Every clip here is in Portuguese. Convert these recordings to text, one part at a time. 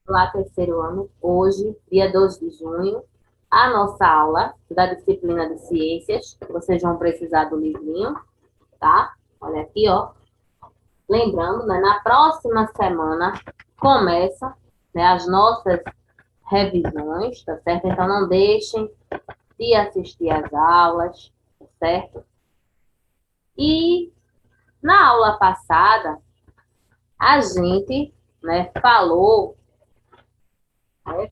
Olá, terceiro ano. Hoje, dia 2 de junho, a nossa aula da disciplina de ciências. Vocês vão precisar do livrinho, tá? Olha aqui, ó. Lembrando, né, na próxima semana começa, né, as nossas revisões, tá certo? Então não deixem de assistir às aulas, tá certo? E na aula passada, a gente, né, falou,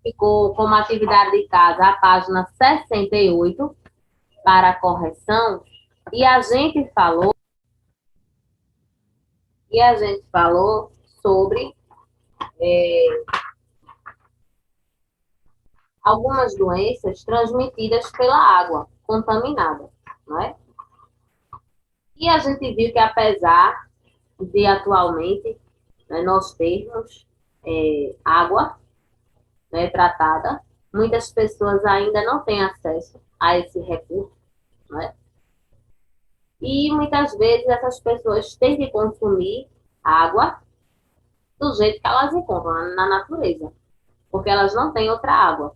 ficou como atividade de casa a página 68 para a correção, e a gente falou sobre algumas doenças transmitidas pela água contaminada, não é? E a gente viu que apesar de atualmente, né, nós termos água, né, tratada, muitas pessoas ainda não têm acesso a esse recurso, né? E muitas vezes essas pessoas têm que consumir água do jeito que elas encontram na natureza, porque elas não têm outra água.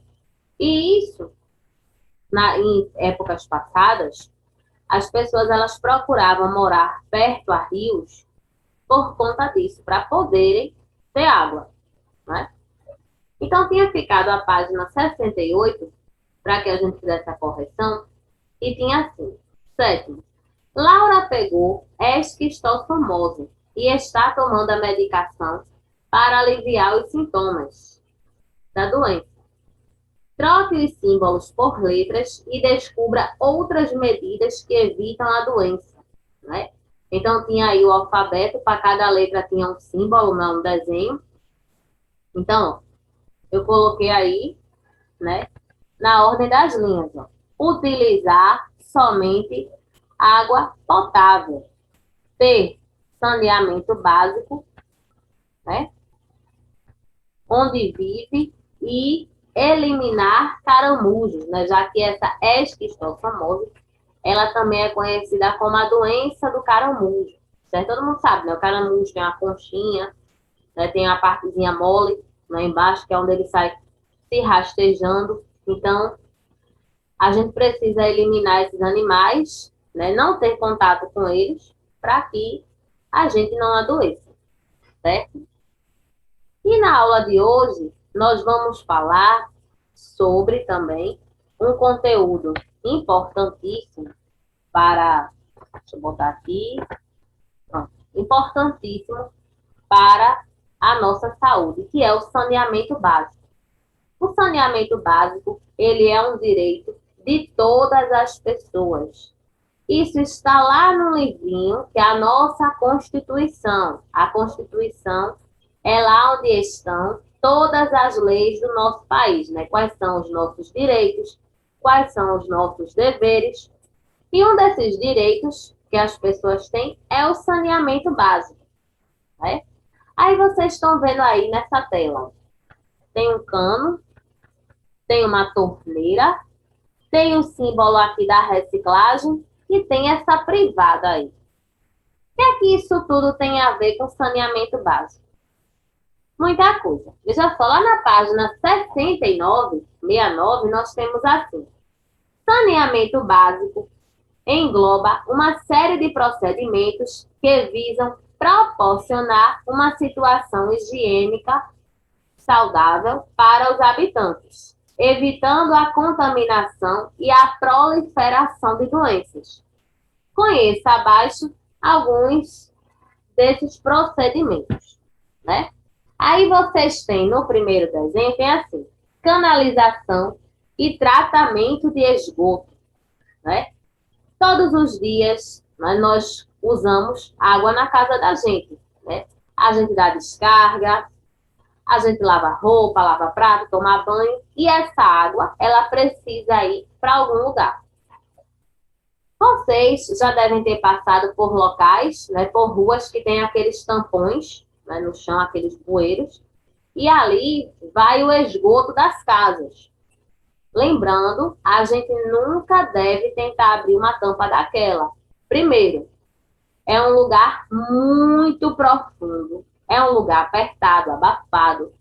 E isso, em épocas passadas, as pessoas elas procuravam morar perto a rios por conta disso, para poderem ter água, né? Então tinha ficado a página 68 para que a gente fizesse a correção e tinha assim: sétimo, Laura pegou esquistossomose e está tomando a medicação para aliviar os sintomas da doença. Troque os símbolos por letras e descubra outras medidas que evitam a doença, né? Então, tinha aí o alfabeto, para cada letra tinha um símbolo, não um desenho. Então, eu coloquei aí, né, na ordem das linhas, ó. Utilizar somente água potável. Ter saneamento básico, né, onde vive e eliminar caramujos, né, já que essa esquistossomose, ela também é conhecida como a doença do caramujo, certo? Todo mundo sabe, né? O caramujo tem uma conchinha, né, tem a partezinha mole, né, embaixo, que é onde ele sai se rastejando. Então, a gente precisa eliminar esses animais, né, não ter contato com eles, para que a gente não adoeça, certo? E na aula de hoje, nós vamos falar sobre também um conteúdo importantíssimo para, deixa eu botar aqui, importantíssimo para a nossa saúde, que é o saneamento básico. O saneamento básico, ele é um direito de todas as pessoas. Isso está lá no livrinho, que é a nossa Constituição. A Constituição é lá onde estão todas as leis do nosso país, né? Quais são os nossos direitos, quais são os nossos deveres. E um desses direitos que as pessoas têm é o saneamento básico, né? Aí vocês estão vendo aí nessa tela. Tem um cano, tem uma torneira, tem o símbolo aqui da reciclagem e tem essa privada aí. O que é que isso tudo tem a ver com saneamento básico? Muita coisa. Veja só, lá na página 69, 69, nós temos assim: saneamento básico engloba uma série de procedimentos que visam proporcionar uma situação higiênica saudável para os habitantes, evitando a contaminação e a proliferação de doenças. Conheça abaixo alguns desses procedimentos, né? Aí vocês têm no primeiro desenho, tem assim: canalização e tratamento de esgoto, né? Todos os dias, né, nós usamos água na casa da gente, né? A gente dá descarga, a gente lava roupa, lava prato, toma banho, e essa água, ela precisa ir para algum lugar. Vocês já devem ter passado por locais, né, por ruas que tem aqueles tampões, né, no chão, aqueles bueiros, e ali vai o esgoto das casas. Lembrando, a gente nunca deve tentar abrir uma tampa daquela. Primeiro, é um lugar muito profundo, é um lugar apertado, abafado.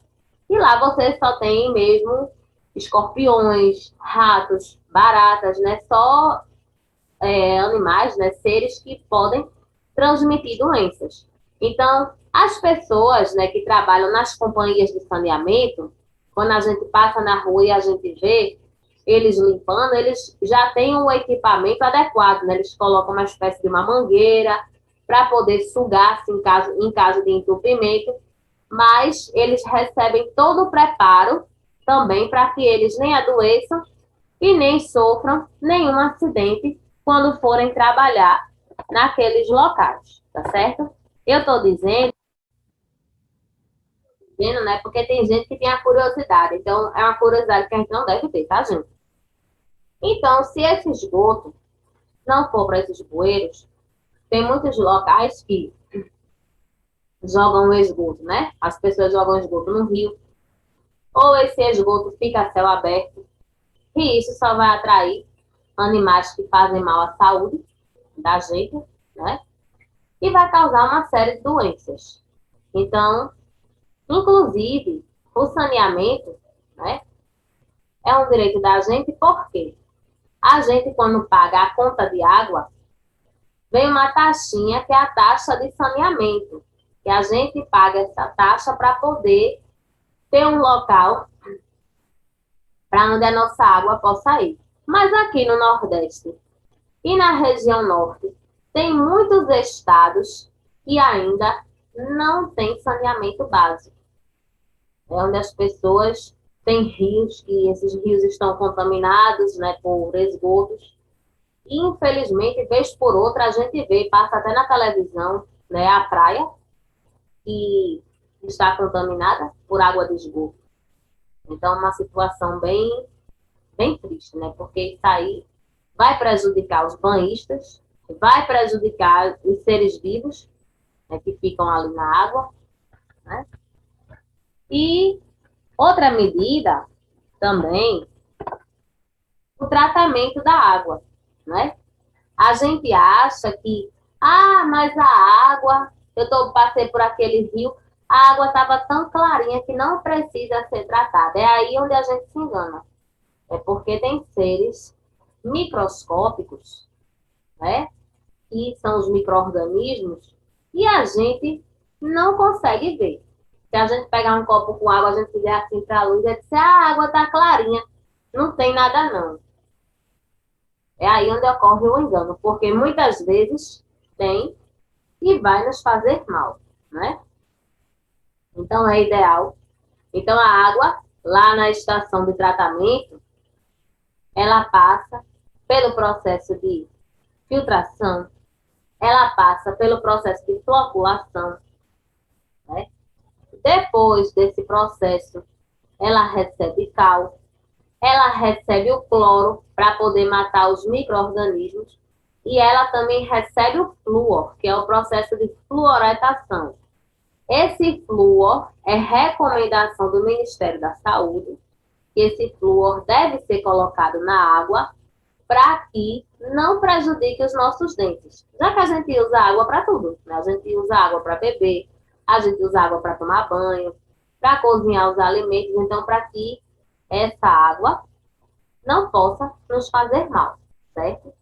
E lá você só tem mesmo escorpiões, ratos, baratas, né? Só animais, né? Seres que podem transmitir doenças. Então, as pessoas, né, que trabalham nas companhias de saneamento, quando a gente passa na rua e a gente vê eles limpando, eles já têm um equipamento adequado, né? Eles colocam uma espécie de uma mangueira para poder sugar se em caso de entupimento, mas eles recebem todo o preparo também para que eles nem adoeçam e nem sofram nenhum acidente quando forem trabalhar naqueles locais, tá certo? Eu estou dizendo, né, porque tem gente que tem a curiosidade, então é uma curiosidade que a gente não deve ter, tá, gente? Então, se esse esgoto não for para esses bueiros, tem muitos locais que jogam o esgoto, né? As pessoas jogam o esgoto no rio, ou esse esgoto fica a céu aberto, e isso só vai atrair animais que fazem mal à saúde da gente, né? E vai causar uma série de doenças. Então, inclusive, o saneamento, né, é um direito da gente, porque a gente, quando paga a conta de água, vem uma taxinha que é a taxa de saneamento, que a gente paga essa taxa para poder ter um local para onde a nossa água possa ir. Mas aqui no Nordeste e na região Norte, tem muitos estados que ainda não têm saneamento básico. É onde as pessoas têm rios, que esses rios estão contaminados, né, por esgotos. E, infelizmente, vez por outra, a gente vê, passa até na televisão, né, a praia, que está contaminada por água de esgoto. Então, é uma situação bem triste, né? Porque isso aí vai prejudicar os banhistas, vai prejudicar os seres vivos, né, que ficam ali na água, né? E outra medida também, o tratamento da água, né? A gente acha que, mas a água, passei por aquele rio, a água estava tão clarinha que não precisa ser tratada. É aí onde a gente se engana. É porque tem seres microscópicos, né? Que são os micro-organismos, e a gente não consegue ver. Se a gente pegar um copo com água, a gente fizer assim para a luz, e dizer, a água está clarinha. Não tem nada, não. É aí onde ocorre o engano, porque muitas vezes tem e vai nos fazer mal, né? Então é ideal. Então a água, lá na estação de tratamento, ela passa pelo processo de filtração, ela passa pelo processo de floculação, né? Depois desse processo, ela recebe cal, ela recebe o cloro para poder matar os micro-organismos e ela também recebe o flúor, que é o processo de fluoretação. Esse flúor é recomendação do Ministério da Saúde, que esse flúor deve ser colocado na água para que não prejudique os nossos dentes. Já que a gente usa água para tudo, né? A gente usa água para beber, a gente usa água para tomar banho, para cozinhar os alimentos, então para que essa água não possa nos fazer mal, certo?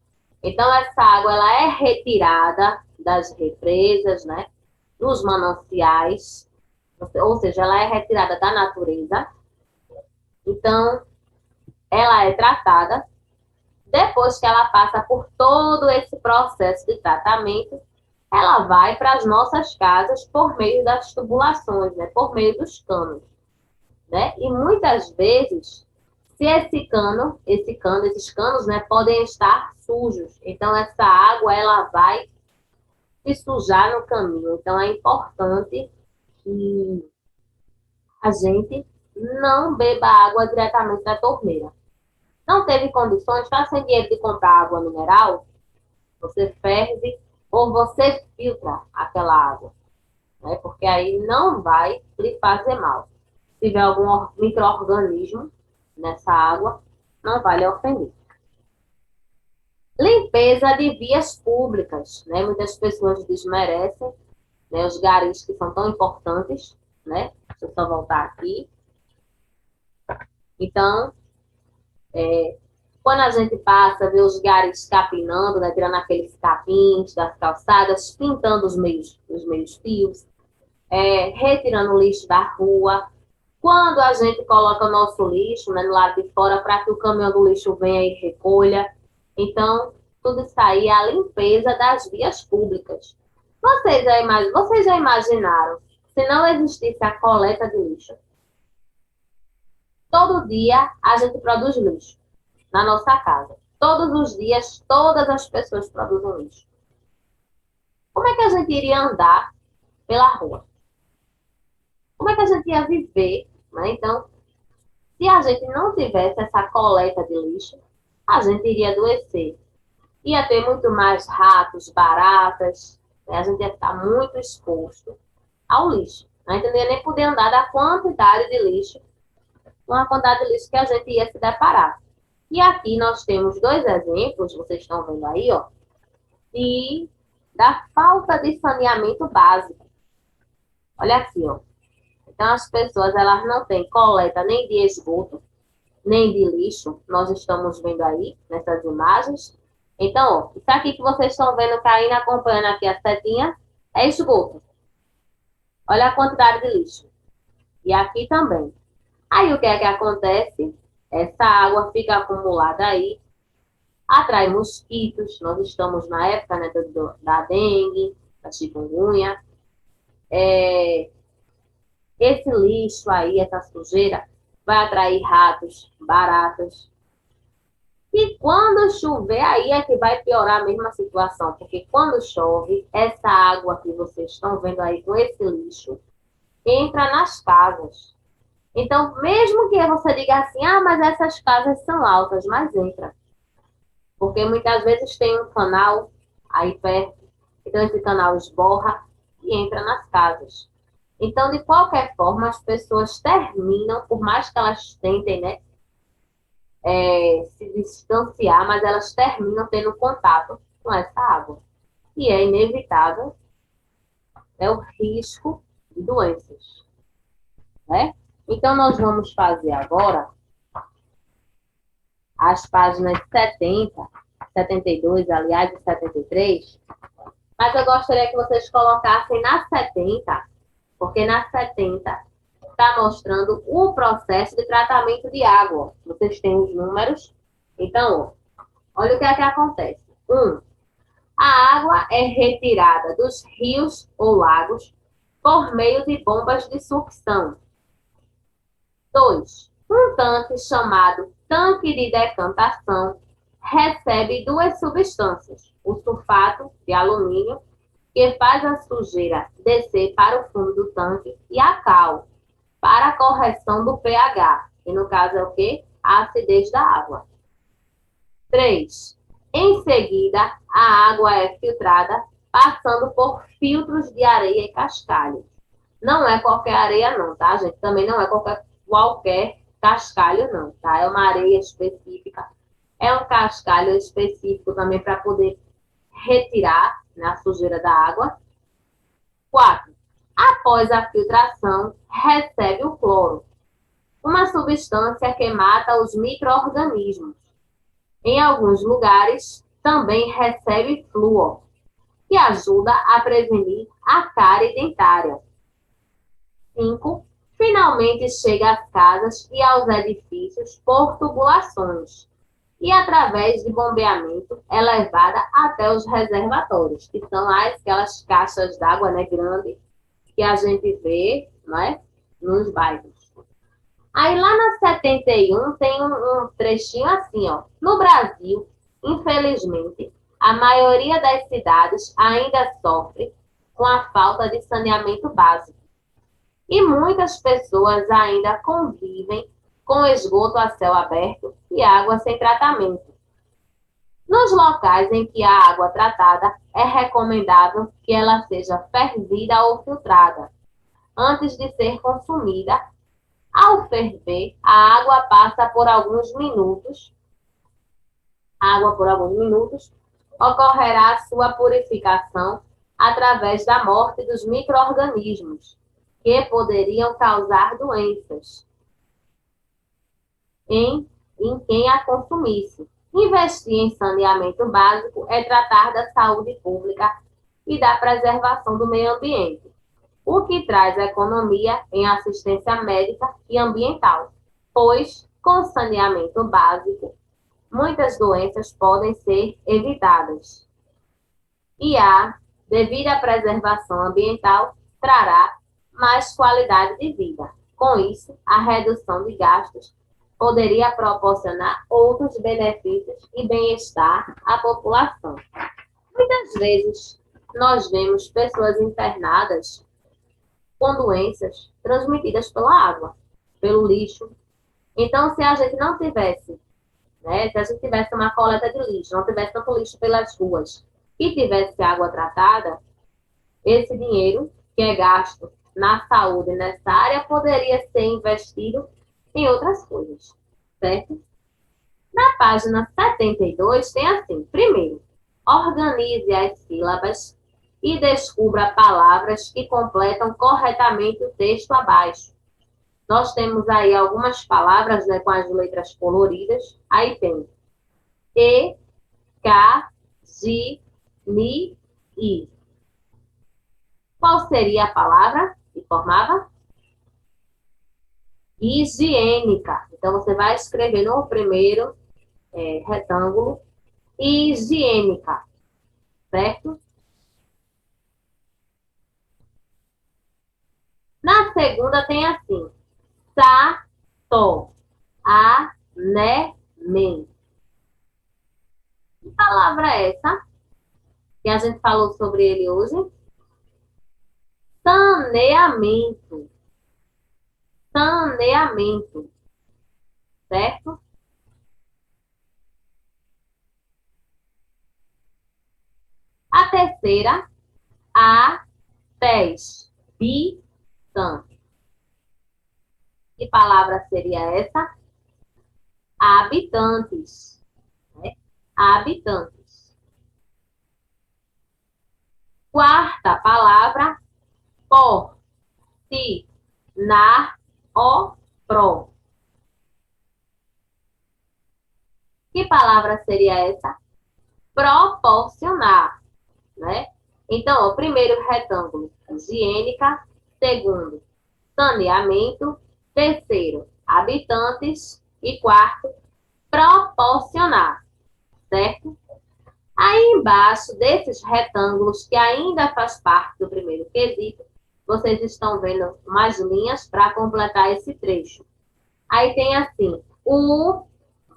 Então essa água ela é retirada das represas, né? Dos mananciais, ou seja, ela é retirada da natureza. Então ela é tratada. Depois que ela passa por todo esse processo de tratamento, ela vai para as nossas casas por meio das tubulações, né? Por meio dos canos, né? E muitas vezes, se esses canos, né, podem estar sujos. Então essa água ela vai se sujar no caminho. Então é importante que a gente não beba água diretamente da torneira. Não teve condições, está sem dinheiro de comprar água mineral, você ferve ou você filtra aquela água, né? Porque aí não vai lhe fazer mal. Se tiver algum micro-organismo nessa água, não vai lhe ofender. Limpeza de vias públicas, né? Muitas pessoas desmerecem, né, os garis que são tão importantes, né? Deixa eu só voltar aqui. Então, quando a gente passa, vê os garis capinando, né, tirando aqueles capins das calçadas, pintando os meios fios, retirando o lixo da rua. Quando a gente coloca o nosso lixo, né, no lado de fora para que o caminhão do lixo venha e recolha. Então, tudo isso aí é a limpeza das vias públicas. Vocês já imaginaram se não existisse a coleta de lixo? Todo dia a gente produz lixo na nossa casa. Todos os dias, todas as pessoas produzem lixo. Como é que a gente iria andar pela rua? Como é que a gente ia viver, né? Então, se a gente não tivesse essa coleta de lixo, a gente iria adoecer. Ia ter muito mais ratos, baratas, né? A gente ia estar muito exposto ao lixo. A gente não ia nem poder andar da quantidade de lixo, uma quantidade de lixo que a gente ia se deparar. E aqui nós temos dois exemplos, vocês estão vendo aí, ó, da falta de saneamento básico. Olha aqui, ó. Então, as pessoas, elas não têm coleta nem de esgoto, nem de lixo. Nós estamos vendo aí, nessas imagens. Então, ó, isso aqui que vocês estão vendo caindo, acompanhando aqui a setinha, é esgoto. Olha a quantidade de lixo. E aqui também. Aí, o que é que acontece? Essa água fica acumulada aí, atrai mosquitos. Nós estamos na época, né, da dengue, da chikungunya. Esse lixo aí, essa sujeira, vai atrair ratos, baratas. E quando chover, aí é que vai piorar a mesma situação, porque quando chove, essa água que vocês estão vendo aí com esse lixo, entra nas casas. Então, mesmo que você diga assim, mas essas casas são altas, mas entra. Porque muitas vezes tem um canal aí perto, então esse canal esborra e entra nas casas. Então, de qualquer forma, as pessoas terminam, por mais que elas tentem, né, se distanciar, mas elas terminam tendo contato com essa água. E é inevitável, o risco de doenças, né? Então, nós vamos fazer agora as páginas 70, 72, aliás, e 73, mas eu gostaria que vocês colocassem na 70, porque na 70 está mostrando o processo de tratamento de água. Vocês têm os números. Então, olha o que é que acontece. 1. A água é retirada dos rios ou lagos por meio de bombas de sucção. 2. Um tanque chamado tanque de decantação recebe duas substâncias, o sulfato de alumínio, que faz a sujeira descer para o fundo do tanque, e a cal, para a correção do pH, que no caso é o quê? A acidez da água. 3. Em seguida, a água é filtrada passando por filtros de areia e cascalho. Não é qualquer areia não, tá, gente? Também não é qualquer cascalho não, tá? É uma areia específica. É um cascalho específico também para poder retirar, né, a sujeira da água. 4. Após a filtração, recebe o cloro, uma substância que mata os micro-organismos. Em alguns lugares, também recebe flúor, que ajuda a prevenir a cárie dentária. 5. Finalmente chega às casas e aos edifícios por tubulações e, através de bombeamento, é levada até os reservatórios, que são aquelas caixas d'água, né, grandes, que a gente vê, né, nos bairros. Aí lá na 71 tem um trechinho assim, ó. No Brasil, infelizmente, a maioria das cidades ainda sofre com a falta de saneamento básico. E muitas pessoas ainda convivem com esgoto a céu aberto e água sem tratamento. Nos locais em que a água tratada, é recomendável que ela seja fervida ou filtrada antes de ser consumida. Ao ferver, a água passa por alguns minutos. Ocorrerá sua purificação através da morte dos micro-organismos que poderiam causar doenças. em quem a consumisse. Investir em saneamento básico é tratar da saúde pública e da preservação do meio ambiente, o que traz economia em assistência médica e ambiental, pois, com saneamento básico, muitas doenças podem ser evitadas. E a devida preservação ambiental trará mais qualidade de vida. Com isso, a redução de gastos poderia proporcionar outros benefícios e bem-estar à população. Muitas vezes, nós vemos pessoas internadas com doenças transmitidas pela água, pelo lixo. Então, se a gente não tivesse, né, se a gente tivesse uma coleta de lixo, não tivesse tanto lixo pelas ruas e tivesse água tratada, esse dinheiro que é gasto na saúde nessa área poderia ser investido em outras coisas, certo? Na página 72 tem assim, primeiro, organize as sílabas e descubra palavras que completam corretamente o texto abaixo. Nós temos aí algumas palavras, né, com as letras coloridas. Aí tem E, K, G, Ni, I. Qual seria a palavra que formava? Higiênica. Então, você vai escrever no primeiro retângulo, higiênica, certo? Na segunda tem assim, sa, to, a, ne, men. Que palavra é essa? Que a gente falou sobre ele hoje? Saneamento. Saneamento. Certo? A terceira, a, tes, bi, tan. Que palavra seria essa? Habitantes. Né? Habitantes. Quarta palavra, por, si, na, o, pro. Que palavra seria essa? Proporcionar, né? Então, o primeiro retângulo, higiênica. Segundo, saneamento. Terceiro, habitantes. E quarto, proporcionar, certo? Aí embaixo desses retângulos, que ainda faz parte do primeiro quesito, vocês estão vendo umas linhas para completar esse trecho. Aí tem assim, o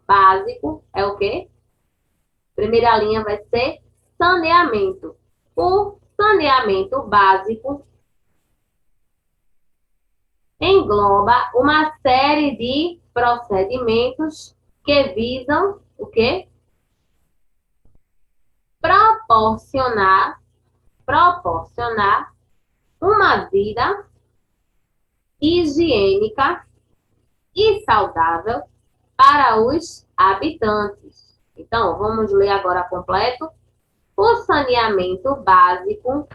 básico é o quê? Primeira linha vai ser saneamento. O saneamento básico engloba uma série de procedimentos que visam o quê? Proporcionar uma vida higiênica e saudável para os habitantes. Então, vamos ler agora completo. O saneamento básico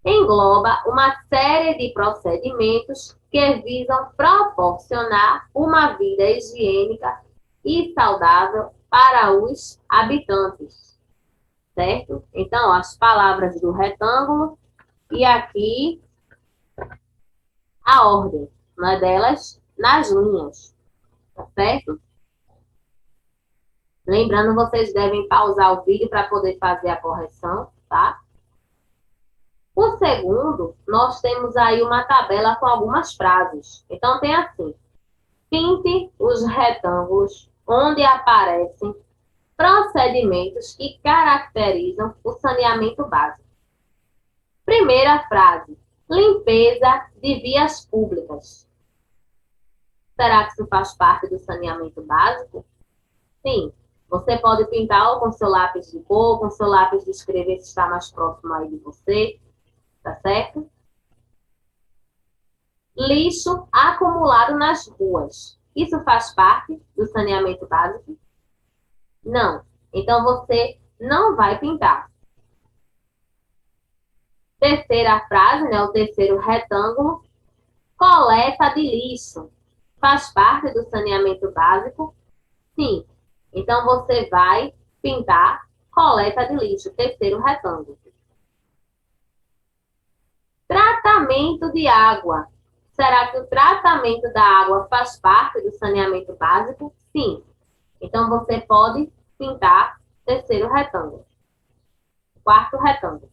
engloba uma série de procedimentos que visam proporcionar uma vida higiênica e saudável para os habitantes, certo? Então, as palavras do retângulo e aqui a ordem, né, delas nas linhas, tá certo? Lembrando, vocês devem pausar o vídeo para poder fazer a correção, tá? O segundo, nós temos aí uma tabela com algumas frases. Então, tem assim, pinte os retângulos onde aparecem procedimentos que caracterizam o saneamento básico. Primeira frase, limpeza de vias públicas. Será que isso faz parte do saneamento básico? Sim. Você pode pintar ou com seu lápis de cor, com seu lápis de escrever, se está mais próximo aí de você, tá certo? Lixo acumulado nas ruas. Isso faz parte do saneamento básico? Não. Então, você não vai pintar. Terceira frase, né, o terceiro retângulo, coleta de lixo. Faz parte do saneamento básico? Sim. Então, você vai pintar coleta de lixo, terceiro retângulo. Tratamento de água. Será que o tratamento da água faz parte do saneamento básico? Sim. Então, você pode pintar terceiro retângulo. Quarto retângulo.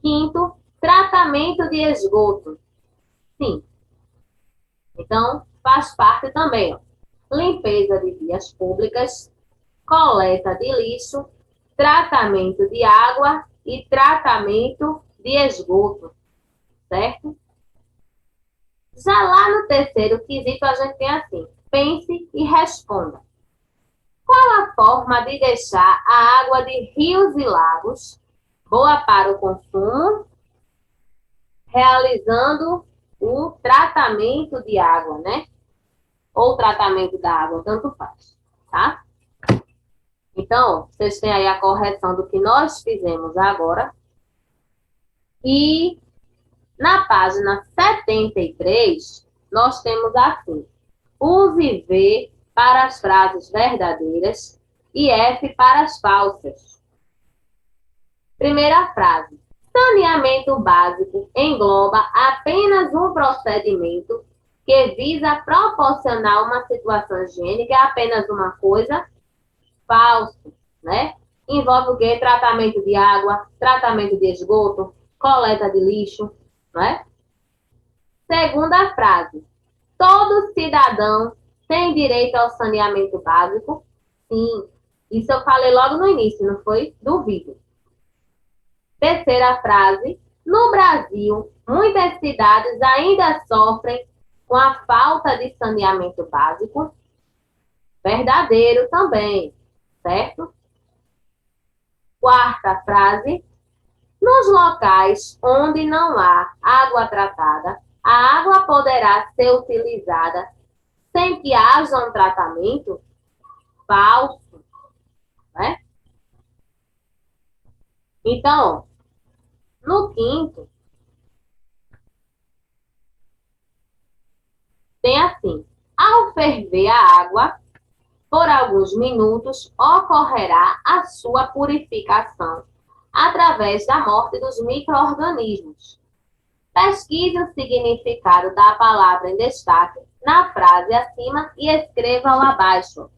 Quinto, tratamento de esgoto. Sim. Então, faz parte também, ó. Limpeza de vias públicas, coleta de lixo, tratamento de água e tratamento de esgoto, certo? Já lá no terceiro quesito, a gente tem assim: pense e responda. Qual a forma de deixar a água de rios e lagos boa para o consumo, realizando o tratamento de água, né? Ou tratamento da água, tanto faz, tá? Então, vocês têm aí a correção do que nós fizemos agora. E na página 73, nós temos assim: use V para as frases verdadeiras e F para as falsas. Primeira frase: saneamento básico engloba apenas um procedimento que visa proporcionar uma situação higiênica, é apenas uma coisa. Falso, né? Envolve o quê? Tratamento de água, tratamento de esgoto, coleta de lixo, né? Segunda frase: todo cidadão tem direito ao saneamento básico? Sim. Isso eu falei logo no início, não foi? Do vídeo. Terceira frase: no Brasil, muitas cidades ainda sofrem com a falta de saneamento básico. Verdadeiro também, certo? Quarta frase: nos locais onde não há água tratada, a água poderá ser utilizada sem que haja um tratamento? Falso, né? Então, no quinto, tem assim: ao ferver a água, por alguns minutos, ocorrerá a sua purificação através da morte dos micro-organismos. Pesquise o significado da palavra em destaque na frase acima e escreva-o abaixo.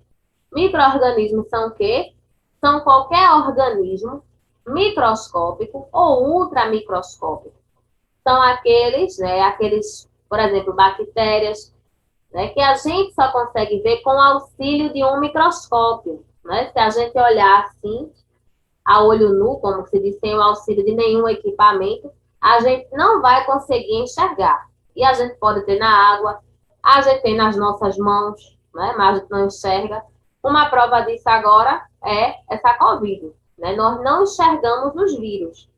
Micro-organismos são o quê? São qualquer organismo microscópico ou ultramicroscópico. São aqueles, por exemplo, bactérias, né, que a gente só consegue ver com o auxílio de um microscópio, né? Se a gente olhar assim, a olho nu, como se diz, sem o auxílio de nenhum equipamento, a gente não vai conseguir enxergar. E a gente pode ter na água, a gente tem nas nossas mãos, né? Mas a gente não enxerga. Uma prova disso agora é essa Covid, né? Nós não enxergamos os vírus.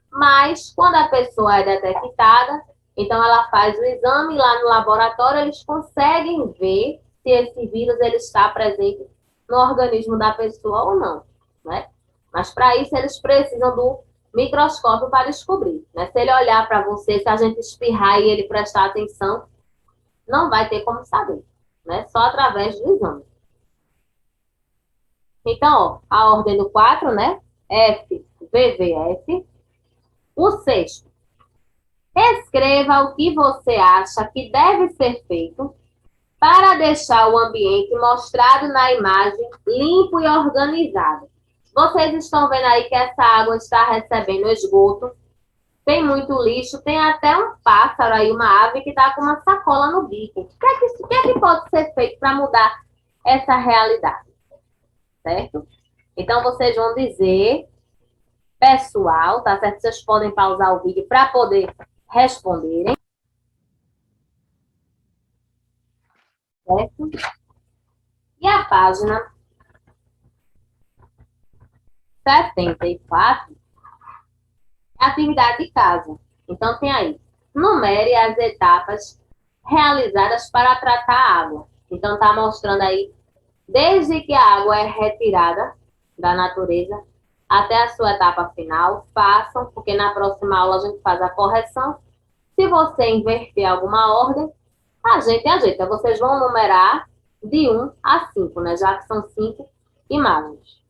Mas, quando a pessoa é detectada, então ela faz o exame lá no laboratório, eles conseguem ver se esse vírus ele está presente no organismo da pessoa ou não, né? Mas para isso eles precisam do microscópio para descobrir, né? Se ele olhar para você, se a gente espirrar e ele prestar atenção, não vai ter como saber, né? Só através do exame. Então, ó, a ordem do 4, né? F, VVF. O sexto: escreva o que você acha que deve ser feito para deixar o ambiente mostrado na imagem limpo e organizado. Vocês estão vendo aí que essa água está recebendo esgoto, tem muito lixo, tem até um pássaro aí, uma ave que está com uma sacola no bico. O que é que pode ser feito para mudar essa realidade? Certo? Então, vocês vão dizer, pessoal, tá certo? Vocês podem pausar o vídeo para poder responderem. Certo? E a página 74, atividade de casa. Então, tem aí: numere as etapas realizadas para tratar a água. Então, está mostrando aí, desde que a água é retirada da natureza até a sua etapa final. Façam, porque na próxima aula a gente faz a correção. Se você inverter alguma ordem, A gente ajeita. Vocês vão numerar de 1 a 5, né? Já que são 5 imagens.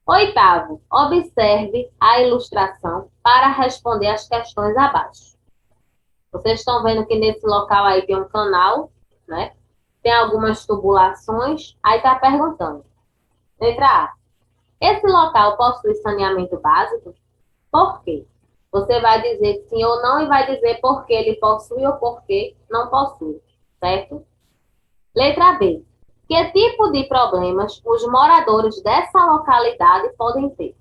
Oitavo, observe a ilustração para responder as questões abaixo. Vocês estão vendo que nesse local aí tem um canal, né? Tem algumas tubulações. Aí está perguntando. Letra A. Esse local possui saneamento básico? Por quê? Você vai dizer sim ou não e vai dizer por que ele possui ou por que não possui, certo? Letra B. Que tipo de problemas os moradores dessa localidade podem ter?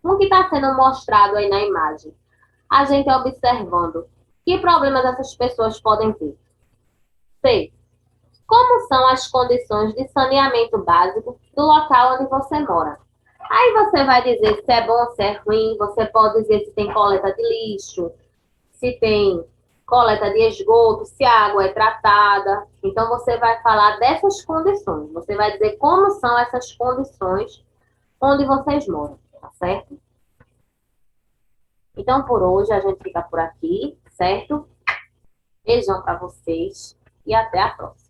O que está sendo mostrado aí na imagem? A gente observando que problemas essas pessoas podem ter. C. Como são as condições de saneamento básico do local onde você mora? Aí você vai dizer se é bom ou se é ruim, você pode dizer se tem coleta de lixo, se tem coleta de esgoto, se a água é tratada. Então você vai falar dessas condições. Você vai dizer como são essas condições onde vocês moram, tá certo? Então por hoje a gente fica por aqui, certo? Beijão para vocês e até a próxima.